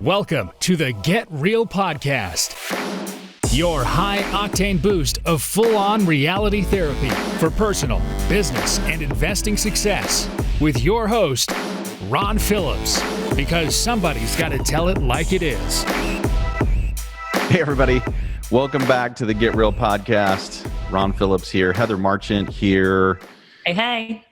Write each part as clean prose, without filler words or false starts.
Welcome to the Get Real Podcast, your high-octane boost of full-on reality therapy for personal, business, and investing success with your host, Ron Phillips, because somebody's got to tell it like it is. Hey, everybody. Welcome back to the Get Real Podcast. Ron Phillips here. Heather Marchant here. Hey.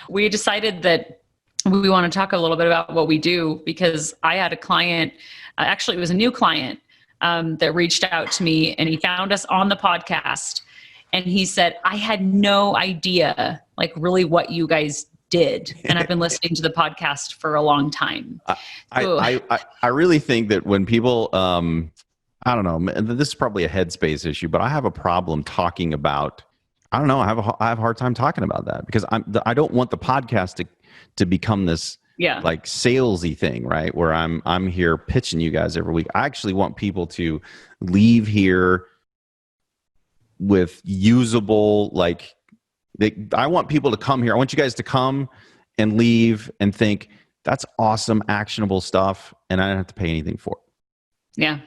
We decided that we want to talk a little bit about what we do because I had a client, actually it was a new client that reached out to me, and he found us on the podcast, and he said, I had no idea like really what you guys did. And I've been listening to the podcast for a long time. I really think that when people, I don't know, this is probably a headspace issue, but I have a problem talking about, I don't know, I have a hard time talking about that because I don't want the podcast to become this like salesy thing, right? Where I'm here pitching you guys every week. I actually want people to leave here with usable, I want people to come here. I want you guys to come and leave and think that's awesome, actionable stuff, and I don't have to pay anything for it. Yeah.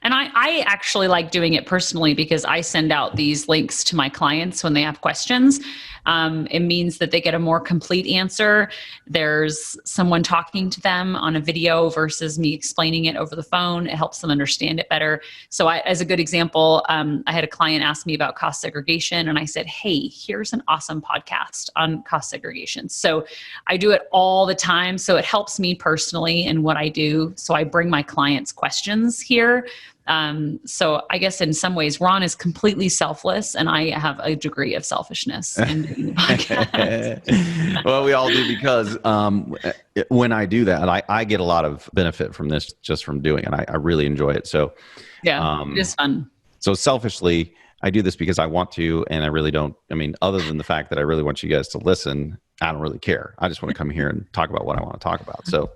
And I actually like doing it personally because I send out these links to my clients when they have questions. It means that they get a more complete answer. There's someone talking to them on a video versus me explaining it over the phone. It helps them understand it better. So as a good example, I had a client ask me about cost segregation, and I said, hey, here's an awesome podcast on cost segregation. So I do it all the time. So it helps me personally in what I do. So I bring my clients' questions here. So I guess in some ways, Ron is completely selfless, and I have a degree of selfishness in doing the podcast. Well, we all do because when I do that, I get a lot of benefit from this just from doing it. I really enjoy it. So yeah, it is fun. So selfishly, I do this because I want to, and I really don't. I mean, other than the fact that I really want you guys to listen, I don't really care. I just want to come here and talk about what I want to talk about. So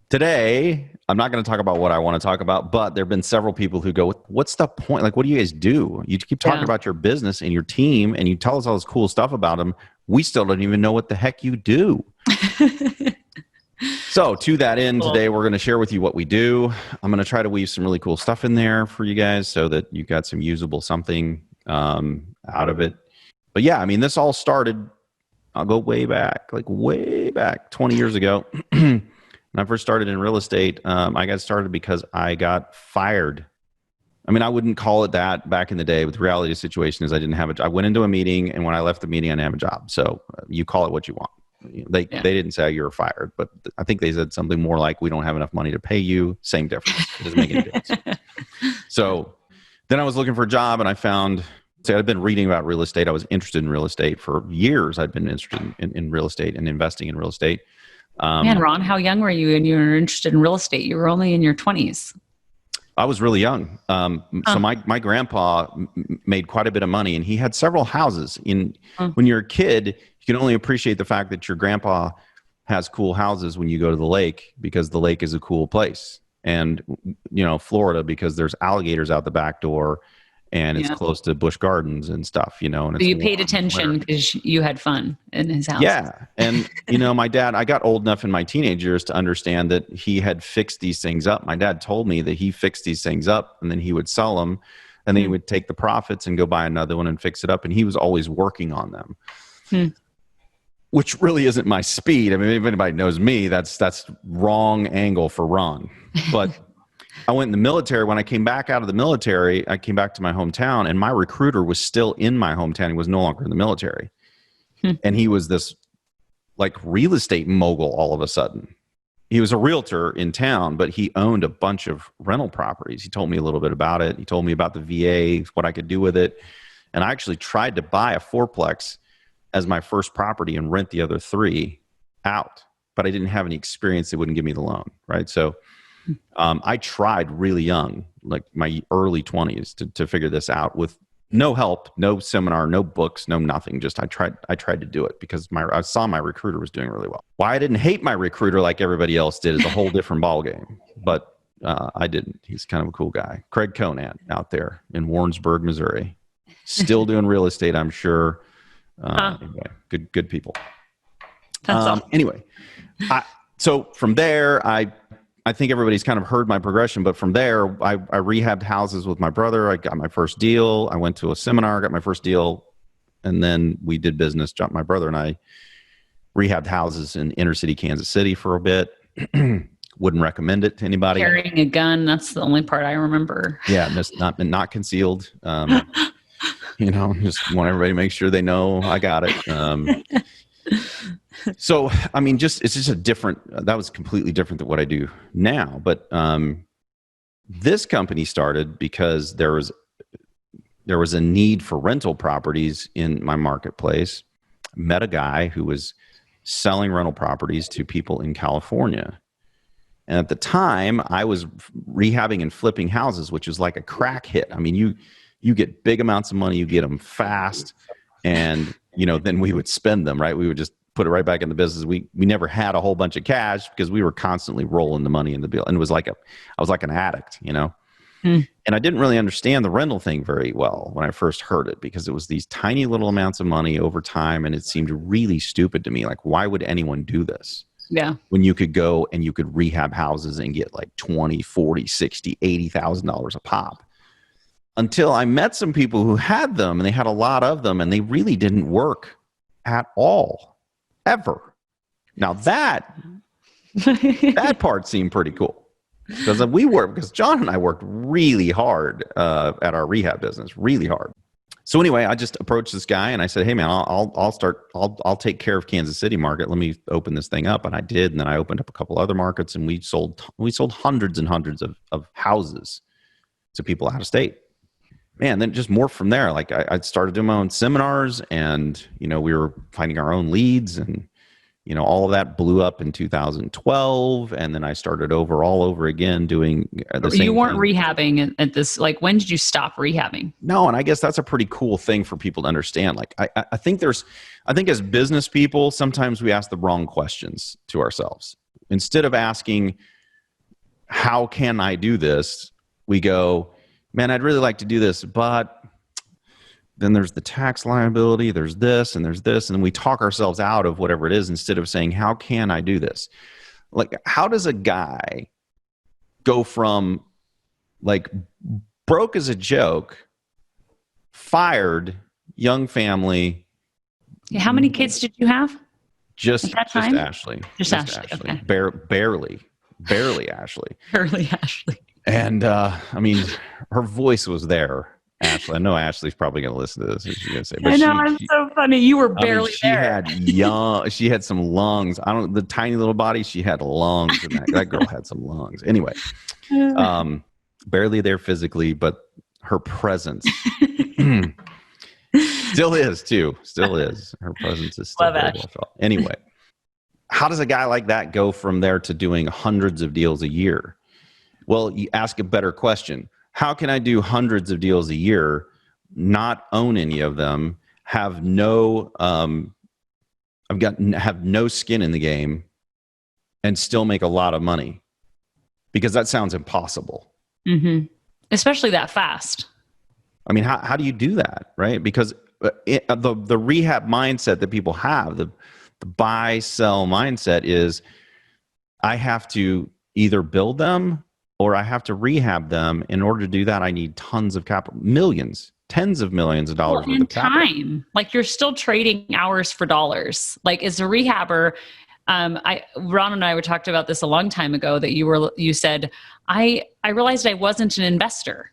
today, I'm not going to talk about what I want to talk about, but there have been several people who go, what's the point? Like, what do you guys do? You keep talking about your business and your team, and you tell us all this cool stuff about them. We still don't even know what the heck you do. So to that end, today we're going to share with you what we do. I'm going to try to weave some really cool stuff in there for you guys so that you got some usable something out of it. But yeah, I mean, this all started, I'll go way back 20 years ago. When I first started in real estate, I got started because I got fired. I mean, I wouldn't call it that back in the day, but the reality of the situation is I didn't have a job. I went into a meeting, and when I left the meeting, I didn't have a job. So you call it what you want. They didn't say you were fired, but I think they said something more like, we don't have enough money to pay you. Same difference. It doesn't make any difference. So then I was looking for a job, and I found, I'd been reading about real estate. I was interested in real estate for years. I'd been interested in real estate and investing in real estate. Man, Ron, how young were you and you were interested in real estate? You were only in your 20s. I was really young. So my grandpa made quite a bit of money, and he had several houses. When you're a kid, you can only appreciate the fact that your grandpa has cool houses when you go to the lake, because the lake is a cool place. And, Florida, because there's alligators out the back door, and it's close to Busch Gardens and stuff, and so you paid attention because you had fun in his house. Yeah. And, my dad, I got old enough in my teenage years to understand that he had fixed these things up. My dad told me that he fixed these things up, and then he would sell them, and then he would take the profits and go buy another one and fix it up. And he was always working on them, which really isn't my speed. I mean, if anybody knows me, that's wrong angle for Ron. But I went in the military. When I came back out of the military, I came back to my hometown, and my recruiter was still in my hometown. He was no longer in the military. And he was this real estate mogul all of a sudden. He was a realtor in town, but he owned a bunch of rental properties. He told me a little bit about it. He told me about the VA, what I could do with it. And I actually tried to buy a fourplex as my first property and rent the other 3 out, but I didn't have any experience. They wouldn't give me the loan, right? So I tried really young, like my early 20s, to figure this out with no help, no seminar, no books, no nothing. Just I tried to do it because I saw my recruiter was doing really well. Why I didn't hate my recruiter like everybody else did is a whole different ballgame. But I didn't. He's kind of a cool guy. Craig Conant out there in Warrensburg, Missouri, still doing real estate, I'm sure. Anyway, good people. That's awesome. Anyway, so from there, I think everybody's kind of heard my progression, but from there, I rehabbed houses with my brother. I got my first deal. I went to a seminar, got my first deal, and then we did business. My brother and I rehabbed houses in inner city Kansas City for a bit. Wouldn't recommend it to anybody. Carrying a gun, that's the only part I remember. Yeah, not concealed. Just want everybody to make sure they know I got it. So, I mean, it's just that was completely different than what I do now. But this company started because there was a need for rental properties in my marketplace. Met a guy who was selling rental properties to people in California. And at the time, I was rehabbing and flipping houses, which is like a crack hit. I mean, you get big amounts of money, you get them fast, and then we would spend them, right? We would just put it right back in the business. We never had a whole bunch of cash because we were constantly rolling the money in the bill, and I was like an addict, And I didn't really understand the rental thing very well when I first heard it, because it was these tiny little amounts of money over time, and it seemed really stupid to me. Like, why would anyone do this? Yeah. When you could go and you could rehab houses and get like $20, $40, $60, $80,000 a pop. Until I met some people who had them, and they had a lot of them, and they really didn't work at all, ever. Now that part seemed pretty cool, because John and I worked really hard at our rehab business, really hard. So anyway, I just approached this guy and I said, "Hey man, I'll take care of Kansas City market. Let me open this thing up." And I did. And then I opened up a couple other markets, and we sold hundreds and hundreds of houses to people out of state. Man, then just more from there. Like I started doing my own seminars, and we were finding our own leads, and all of that blew up in 2012. And then I started all over again doing the same. You weren't thing. rehabbing at this. Like, when did you stop rehabbing? No, and I guess that's a pretty cool thing for people to understand. Like I think as business people, sometimes we ask the wrong questions to ourselves. Instead of asking, "How can I do this?" we go, "Man, I'd really like to do this, but then there's the tax liability, there's this, and there's this." And we talk ourselves out of whatever it is, instead of saying, "How can I do this?" Like, how does a guy go from like broke as a joke, fired, young family? Yeah, how many kids did you have? Just Ashley. Just Ashley. Okay. Barely Ashley. Barely Ashley. And I mean, her voice was there. Ashley, I know Ashley's probably going to listen to this. She's going to say, but I know, I'm so funny. You were barely there. She had some lungs. The tiny little body, she had lungs. And that girl had some lungs. Anyway, barely there physically, but her presence still is too. Still is. Her presence is still very well felt. Anyway, how does a guy like that go from there to doing hundreds of deals a year? Well, you ask a better question. How can I do hundreds of deals a year, not own any of them, have no skin in the game, and still make a lot of money? Because that sounds impossible. Mm-hmm. Especially that fast. I mean, how do you do that, right? Because the rehab mindset that people have, the buy, sell mindset is, I have to either build them or I have to rehab them. In order to do that, I need tons of capital, millions, tens of millions of dollars worth of capital. Time. Like, you're still trading hours for dollars. Like, as a rehabber, Ron and I talked about this a long time ago, that you said, I realized I wasn't an investor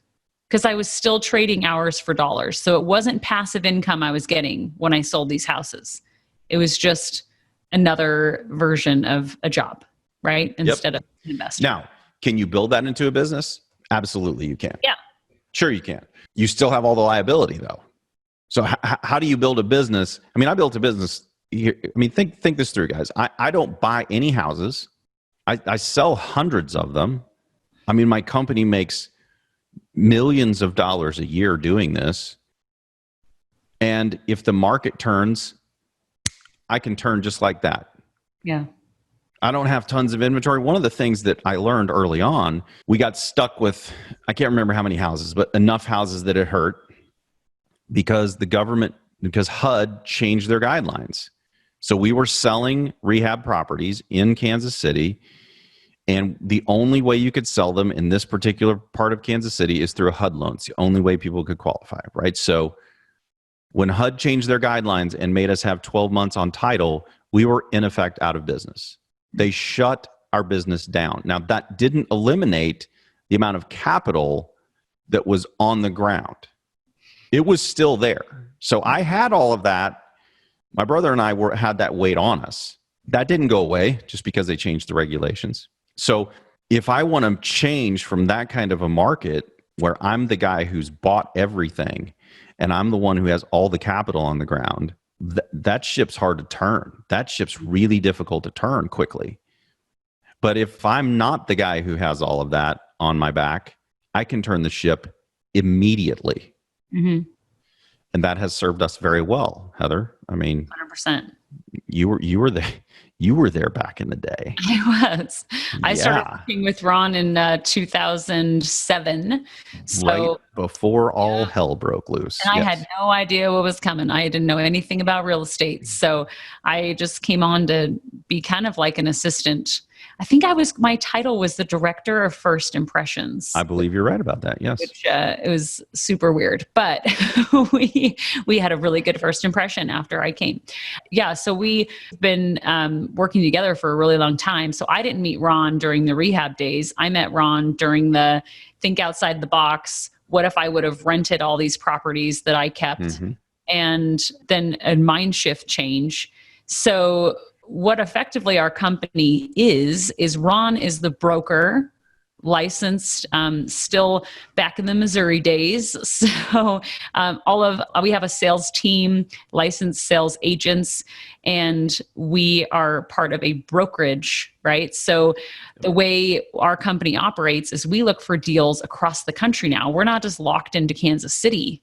because I was still trading hours for dollars. So it wasn't passive income I was getting when I sold these houses. It was just another version of a job, right? Instead of investing. Now, can you build that into a business? Absolutely, you can. Yeah. Sure, you can. You still have all the liability, though. So how do you build a business? I mean, I built a business here. I mean, think this through, guys. I don't buy any houses. I sell hundreds of them. I mean, my company makes millions of dollars a year doing this. And if the market turns, I can turn just like that. Yeah. I don't have tons of inventory. One of the things that I learned early on, we got stuck with, I can't remember how many houses, but enough houses that it hurt because HUD changed their guidelines. So we were selling rehab properties in Kansas City, and the only way you could sell them in this particular part of Kansas City is through a HUD loan. It's the only way people could qualify, right? So when HUD changed their guidelines and made us have 12 months on title, we were in effect out of business. They shut our business down. Now, that didn't eliminate the amount of capital that was on the ground. It was still there. So I had all of that. My brother and I had that weight on us. That didn't go away just because they changed the regulations. So if I want to change from that kind of a market where I'm the guy who's bought everything and I'm the one who has all the capital on the ground, that ship's hard to turn. That ship's really difficult to turn quickly. But if I'm not the guy who has all of that on my back, I can turn the ship immediately. Mm-hmm. And that has served us very well, Heather. I mean, 100%. You were there back in the day. I was. I started working with Ron in 2007. So right before all hell broke loose. And I had no idea what was coming. I didn't know anything about real estate. So I just came on to be kind of like an assistant. I think my title was the director of first impressions. I believe you're right about that. Yes. Which it was super weird, but we had a really good first impression after I came. Yeah. So we've been working together for a really long time. So I didn't meet Ron during the rehab days. I met Ron during the think outside the box. What if I would have rented all these properties that I kept? Mm-hmm. And then a mind shift change. So what effectively our company is Ron is the broker, licensed, still back in the Missouri days. So we have a sales team, licensed sales agents, and we are part of a brokerage, right? So the way our company operates is we look for deals across the country now. We're not just locked into Kansas City.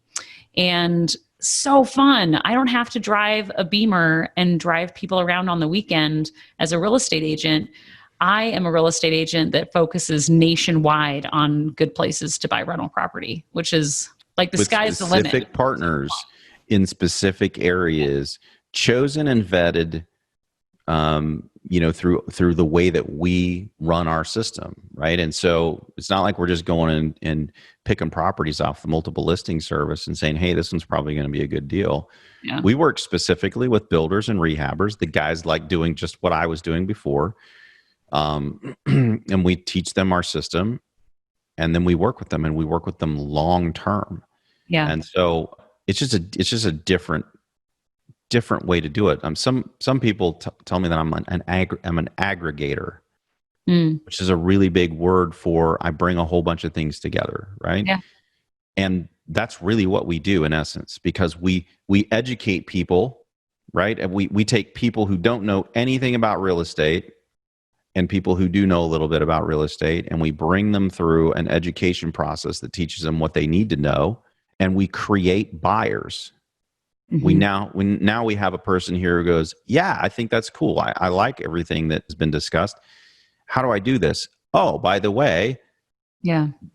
And so fun. I don't have to drive a Beamer and drive people around on the weekend as a real estate agent. I am a real estate agent that focuses nationwide on good places to buy rental property, which is like the sky's the limit. Specific partners in specific areas, chosen and vetted, through the way that we run our system, right? And so it's not like we're just going and picking properties off the multiple listing service and saying, hey, this one's probably going to be a good deal. Yeah. We work specifically with builders and rehabbers, the guys like doing just what I was doing before. And we teach them our system, and then we work with them, and we work with them long term. Yeah. And so it's just a different way to do it. Some people tell me that I'm an aggregator, which is a really big word for I bring a whole bunch of things together, right? Yeah. And that's really what we do in essence, because we educate people, right? And we take people who don't know anything about real estate and people who do know a little bit about real estate, and we bring them through an education process that teaches them what they need to know, and we create buyers. Mm-hmm. We have a person here who goes, yeah, I think that's cool. I like everything that has been discussed. How do I do this? Oh, by the way,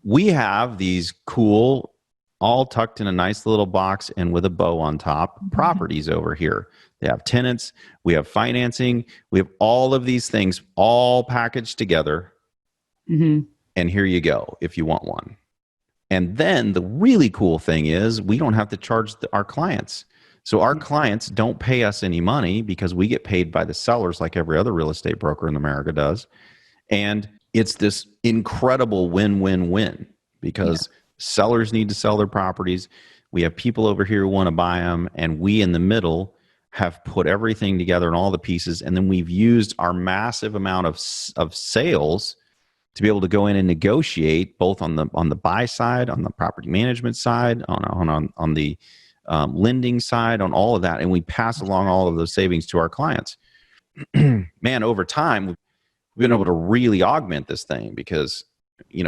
we have these cool, all tucked in a nice little box and with a bow on top, properties over here. They have tenants, we have financing, we have all of these things all packaged together. Mm-hmm. And here you go, if you want one. And then the really cool thing is we don't have to charge our clients. So our clients don't pay us any money because we get paid by the sellers like every other real estate broker in America does. And it's this incredible win-win-win because sellers need to sell their properties. We have people over here who want to buy them, and we in the middle have put everything together and all the pieces. And then we've used our massive amount of sales to be able to go in and negotiate both on the buy side, on the property management side, on the lending side, on all of that. And we pass along all of those savings to our clients. Man, over time, we've been able to really augment this thing because,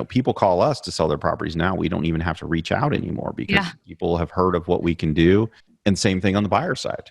people call us to sell their properties now. We don't even have to reach out anymore because people have heard of what we can do. And same thing on the buyer side.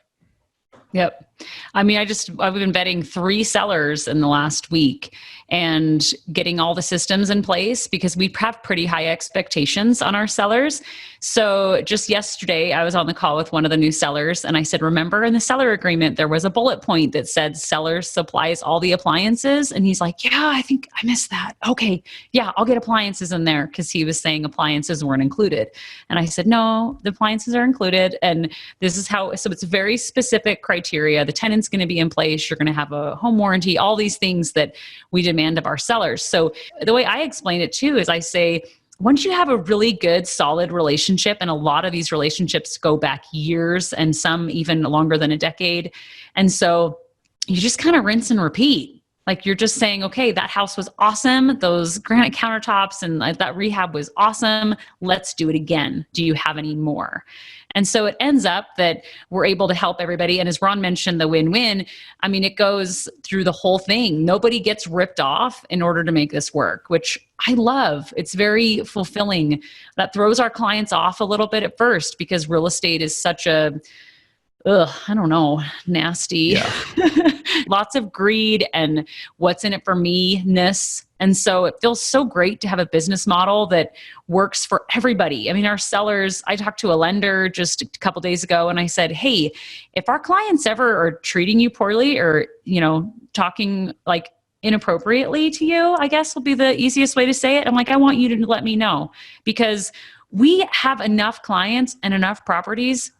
Yep. I mean, I've been vetting 3 sellers in the last week and getting all the systems in place because we have pretty high expectations on our sellers. So just yesterday, I was on the call with one of the new sellers and I said, remember in the seller agreement, there was a bullet point that said seller supplies all the appliances. And he's like, yeah, I think I missed that. Okay. Yeah, I'll get appliances in there because he was saying appliances weren't included. And I said, no, the appliances are included. And this is how, so it's very specific criteria. The tenant's going to be in place. You're going to have a home warranty, all these things that we demand of our sellers. So the way I explain it too is I say, once you have a really good, solid relationship, and a lot of these relationships go back years and some even longer than a decade. And so you just kind of rinse and repeat. Like you're just saying, okay, that house was awesome. Those granite countertops and that rehab was awesome. Let's do it again. Do you have any more? And so it ends up that we're able to help everybody. And as Ron mentioned, the win-win, I mean, it goes through the whole thing. Nobody gets ripped off in order to make this work, which I love. It's very fulfilling. That throws our clients off a little bit at first because real estate is such a, I don't know, nasty. Yeah. Lots of greed and what's in it for me-ness. And so it feels so great to have a business model that works for everybody. I mean, our sellers, I talked to a lender just a couple days ago and I said, hey, if our clients ever are treating you poorly or, talking like inappropriately to you, I guess will be the easiest way to say it. I'm like, I want you to let me know because we have enough clients and enough properties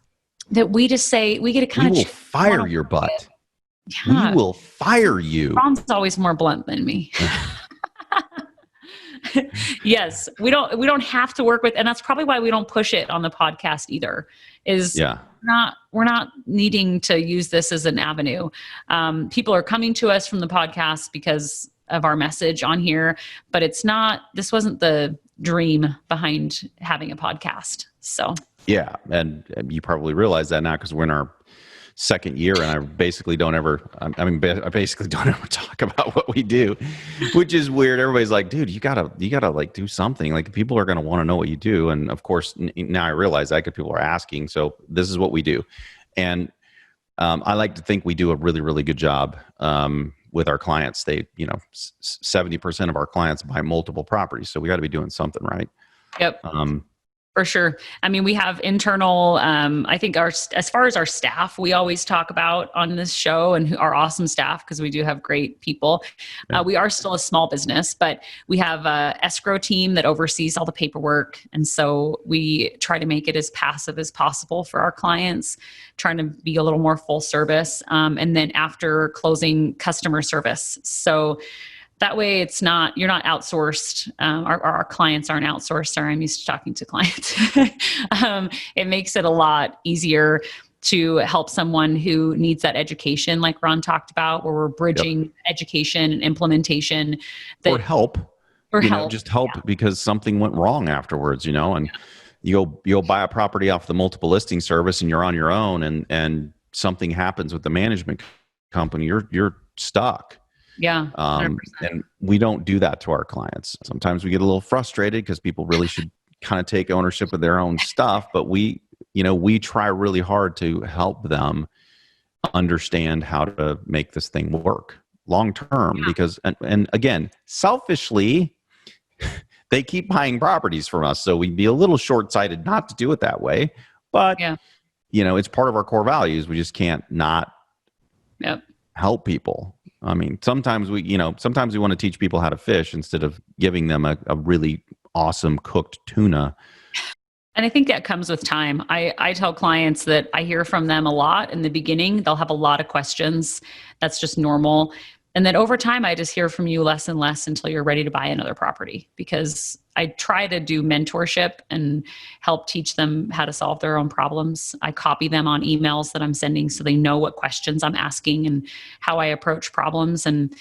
that we just say, we get to kind of fire your butt. Yeah. We will fire you. Ron's always more blunt than me. Yes, we don't have to work with, and that's probably why we don't push it on the podcast either. We're not needing to use this as an avenue. People are coming to us from the podcast because of our message on here, but this wasn't the dream behind having a podcast. So yeah, and you probably realize that now because we're in our second year, and I basically don't ever talk about what we do, which is weird. Everybody's like, dude, you gotta like do something. Like people are going to want to know what you do. And of course, now I realize that because people are asking. So this is what we do. And I like to think we do a really, really good job with our clients. 70% of our clients buy multiple properties. So we got to be doing something right. Yep. For sure. I mean, we have internal, I think as far as our staff, we always talk about on this show and our awesome staff, because we do have great people. Yeah. We are still a small business, but we have a escrow team that oversees all the paperwork. And so we try to make it as passive as possible for our clients, trying to be a little more full service. And then after closing, customer service. So that way you're not outsourced. Our clients aren't outsourced. Sorry, I'm used to talking to clients. It makes it a lot easier to help someone who needs that education, like Ron talked about, where we're bridging education and implementation. Or help. Just help because something went wrong afterwards, and you go buy a property off the multiple listing service and you're on your own and something happens with the management company, you're stuck. Yeah. 100%. And we don't do that to our clients. Sometimes we get a little frustrated because people really should kind of take ownership of their own stuff, but we try really hard to help them understand how to make this thing work long term. Because, and again, selfishly, they keep buying properties from us. So we'd be a little short-sighted not to do it that way, but it's part of our core values. We just can't not help people. I mean, sometimes we want to teach people how to fish instead of giving them a really awesome cooked tuna. And I think that comes with time. I tell clients that I hear from them a lot in the beginning. They'll have a lot of questions. That's just normal. And then over time, I just hear from you less and less until you're ready to buy another property, because I try to do mentorship and help teach them how to solve their own problems. I copy them on emails that I'm sending so they know what questions I'm asking and how I approach problems. And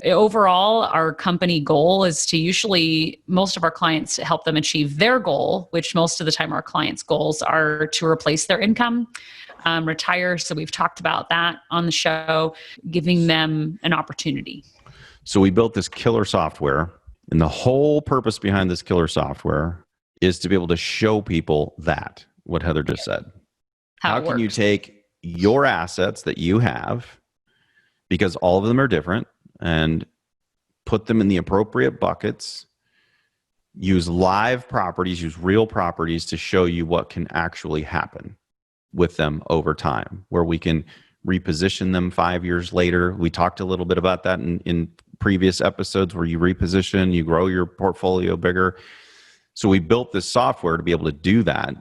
overall, our company goal is to usually, most of our clients, help them achieve their goal, which most of the time our clients' goals are to replace their income. Retire. So we've talked about that on the show, giving them an opportunity. So we built this killer software, and the whole purpose behind this killer software is to be able to show people that, what Heather just said. How can you take your assets that you have, because all of them are different, and put them in the appropriate buckets. Use live properties, use real properties to show you what can actually happen with them over time, where we can reposition them 5 years later. We talked a little bit about that in previous episodes, where you reposition, you grow your portfolio bigger. So we built this software to be able to do that.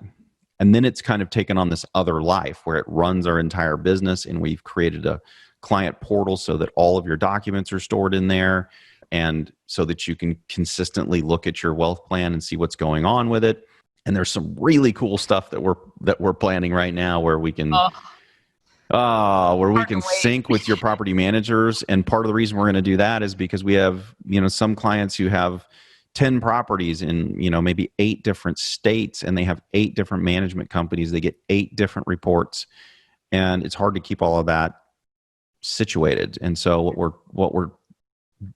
And then it's kind of taken on this other life where it runs our entire business, and we've created a client portal so that all of your documents are stored in there, and so that you can consistently look at your wealth plan and see what's going on with it. And there's some really cool stuff that we're planning right now, where we can sync with your property managers. And part of the reason we're going to do that is because we have, some clients who have 10 properties in, maybe 8 different states, and they have 8 different management companies. They get 8 different reports, and it's hard to keep all of that situated. And so what we're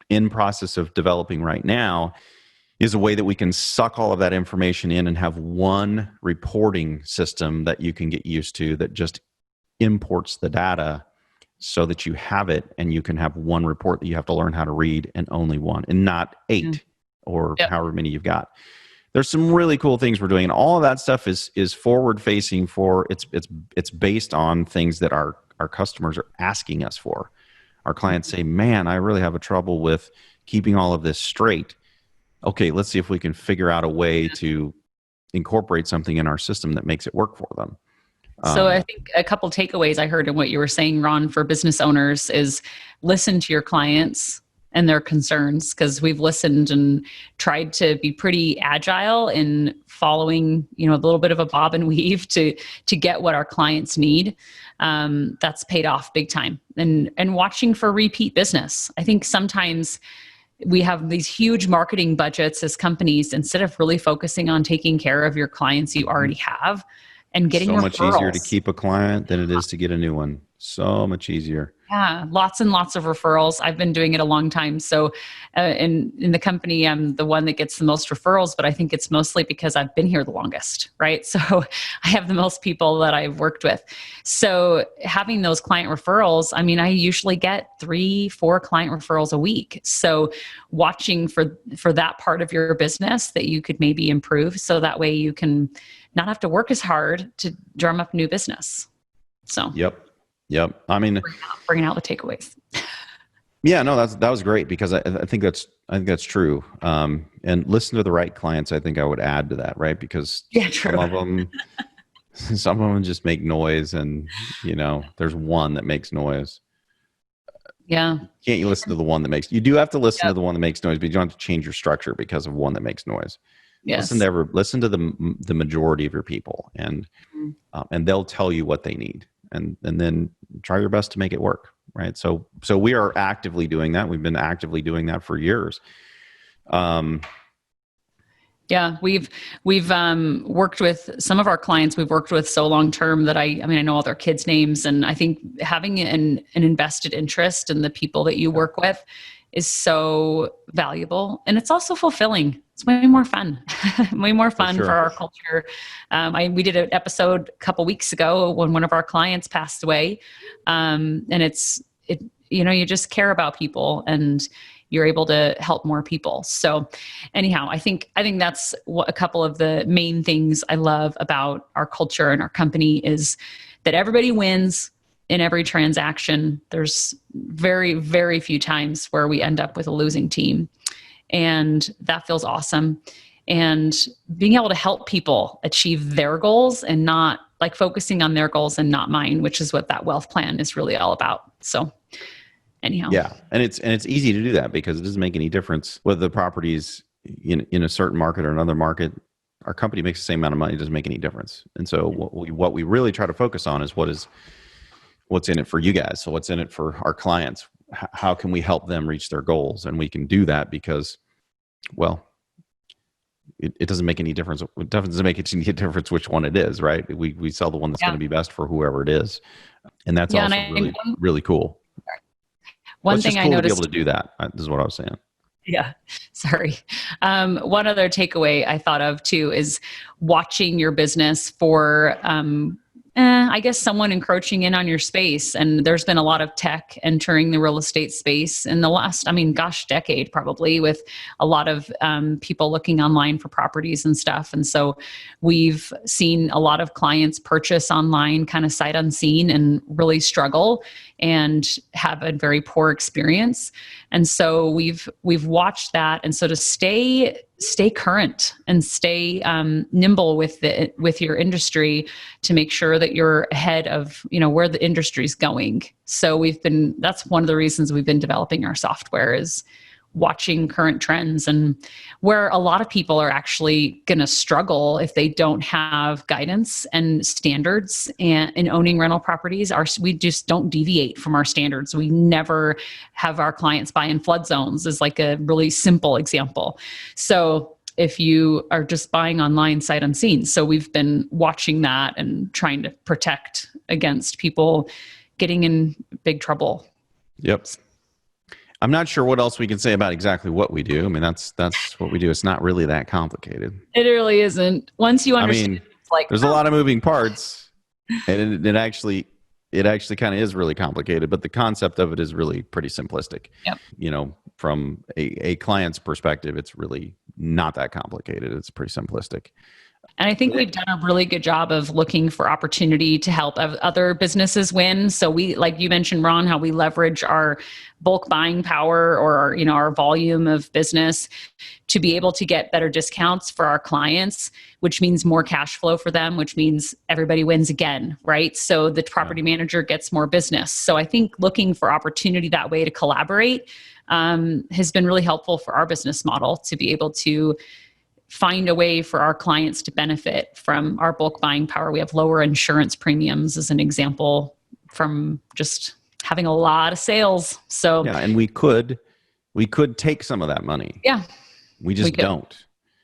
in process of developing right now is a way that we can suck all of that information in and have one reporting system that you can get used to, that just imports the data so that you have it, and you can have one report that you have to learn how to read, and only one, and not 8 or however many you've got. There's some really cool things we're doing, and all of that stuff is forward facing. It's based on things that our customers are asking us for. Our clients say, man, I really have a trouble with keeping all of this straight. Okay, let's see if we can figure out a way to incorporate something in our system that makes it work for them. So I think a couple takeaways I heard in what you were saying, Ron, for business owners is listen to your clients and their concerns, because we've listened and tried to be pretty agile in following, a little bit of a bob and weave to get what our clients need. That's paid off big time. And watching for repeat business. I think sometimes we have these huge marketing budgets as companies, instead of really focusing on taking care of your clients you already have and getting referrals. So much easier to keep a client than it is to get a new one. So much easier. Yeah, lots and lots of referrals. I've been doing it a long time. So in the company, I'm the one that gets the most referrals, but I think it's mostly because I've been here the longest, right? So I have the most people that I've worked with. So having those client referrals, I usually get 3-4 client referrals a week. So watching for that part of your business that you could maybe improve, so that way you can not have to work as hard to drum up new business. So Yep. Bringing out the takeaways. Yeah, no, that was great, because I think that's true. And listen to the right clients. I think I would add to that, right? Because some of them just make noise, and there's one that makes noise. Yeah. Can't you listen to the one that makes? You do have to listen to the one that makes noise, but you don't have to change your structure because of one that makes noise. Yes. Listen to the majority of your people, and they'll tell you what they need. And then try your best to make it work, right? So we are actively doing that. We've been actively doing that for years. Yeah, we've worked with some of our clients. We've worked with so long term that I know all their kids' names, and I think having an invested interest in the people that you work with is so valuable, and it's also fulfilling. It's way more fun, for our culture. We did an episode a couple weeks ago when one of our clients passed away, and you just care about people, and you're able to help more people. So anyhow, I think that's a couple of the main things I love about our culture and our company is that everybody wins in every transaction. There's very, very few times where we end up with a losing team. And that feels awesome. And being able to help people achieve their goals, and not like focusing on their goals and not mine, which is what that wealth plan is really all about. So anyhow. Yeah. And it's easy to do that, because it doesn't make any difference whether the property's in a certain market or another market. Our company makes the same amount of money. It doesn't make any difference. And so what we really try to focus on is what's in it for you guys. So what's in it for our clients? How can we help them reach their goals? And we can do that because, it doesn't make any difference. It doesn't make any difference which one it is, right? We sell the one that's going to be best for whoever it is. And that's also really, really cool. One thing I noticed, to be able to do that. This is what I was saying. Yeah. Sorry. One other takeaway I thought of too is watching your business for I guess someone encroaching in on your space. And there's been a lot of tech entering the real estate space in the last, decade probably, with a lot of people looking online for properties and stuff. And so we've seen a lot of clients purchase online kind of sight unseen and really struggle and have a very poor experience. And so we've watched that. And so to stay current and stay nimble with your industry, to make sure that you're ahead of where the industry is going. So that's one of the reasons we've been developing our software, is watching current trends, and where a lot of people are actually going to struggle if they don't have guidance and standards in owning rental properties. We just don't deviate from our standards. We never have our clients buy in flood zones, is like a really simple example. So if you are just buying online sight unseen. So we've been watching that and trying to protect against people getting in big trouble. Yep. I'm not sure what else we can say about exactly what we do. That's what we do. It's not really that complicated. It really isn't. Once you understand, it's like, there's a lot of moving parts, and it actually kind of is really complicated, but the concept of it is really pretty simplistic. Yep. From a client's perspective, it's really not that complicated. It's pretty simplistic. And I think we've done a really good job of looking for opportunity to help other businesses win. So we, like you mentioned, Ron, how we leverage our bulk buying power, or our volume of business, to be able to get better discounts for our clients, which means more cash flow for them, which means everybody wins again, right? So the property manager gets more business. So I think looking for opportunity that way to collaborate has been really helpful for our business model, to be able to find a way for our clients to benefit from our bulk buying power. We have lower insurance premiums, as an example, from just having a lot of sales. So and we could take some of that money. Yeah. We just don't.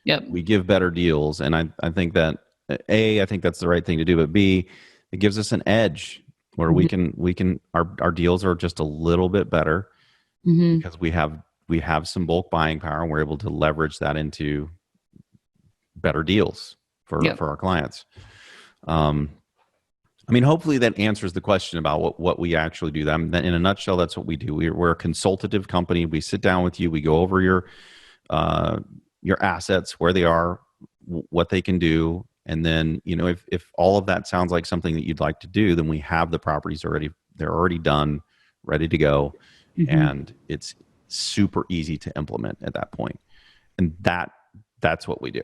Yep. We give better deals. And I think that I think that's the right thing to do, but B, it gives us an edge where we can our deals are just a little bit better because we have some bulk buying power, and we're able to leverage that into better deals for our clients. Hopefully that answers the question about what we actually do. In a nutshell, that's what we do. We're a consultative company. We sit down with you. We go over your assets, where they are, what they can do. And then, if all of that sounds like something that you'd like to do, then we have the properties already. They're already done, ready to go. And it's super easy to implement at that point. And that's what we do.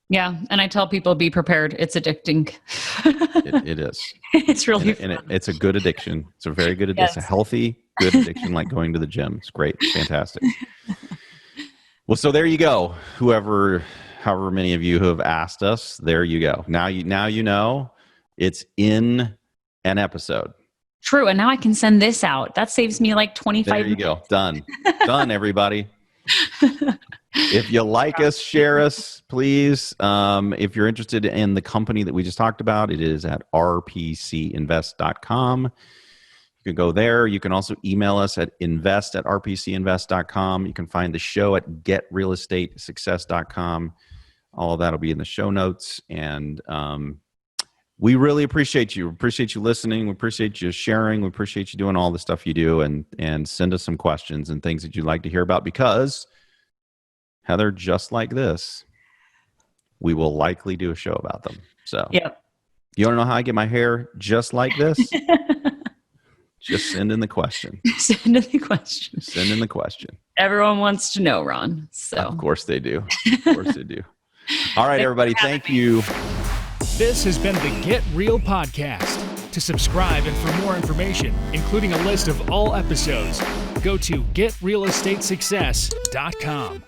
Yeah. And I tell people, be prepared. It's addicting. It is. It's really fun. It's a good addiction. It's a very good addiction. It's a healthy, good addiction, like going to the gym. It's great. It's fantastic. Well, so there you go. However many of you who have asked us, there you go. Now you know it's in an episode. True. And now I can send this out. That saves me like 25 There you go. Done. Done, everybody. If you like us, share us, please. If you're interested in the company that we just talked about, it is at rpcinvest.com. You can go there. You can also email us at invest@rpcinvest.com. You can find the show at getrealestatesuccess.com. All of that will be in the show notes. And we really appreciate you. We appreciate you listening. We appreciate you sharing. We appreciate you doing all the stuff you do. And send us some questions and things that you'd like to hear about, because Heather, just like this, we will likely do a show about them. So you want to know how I get my hair just like this? Just send in the question. Send in the question. Send in the question. Everyone wants to know, Ron. So of course they do. Of course they do. All right, everybody. Thank you. This has been the Get Real Podcast. To subscribe and for more information, including a list of all episodes, go to getrealestatesuccess.com.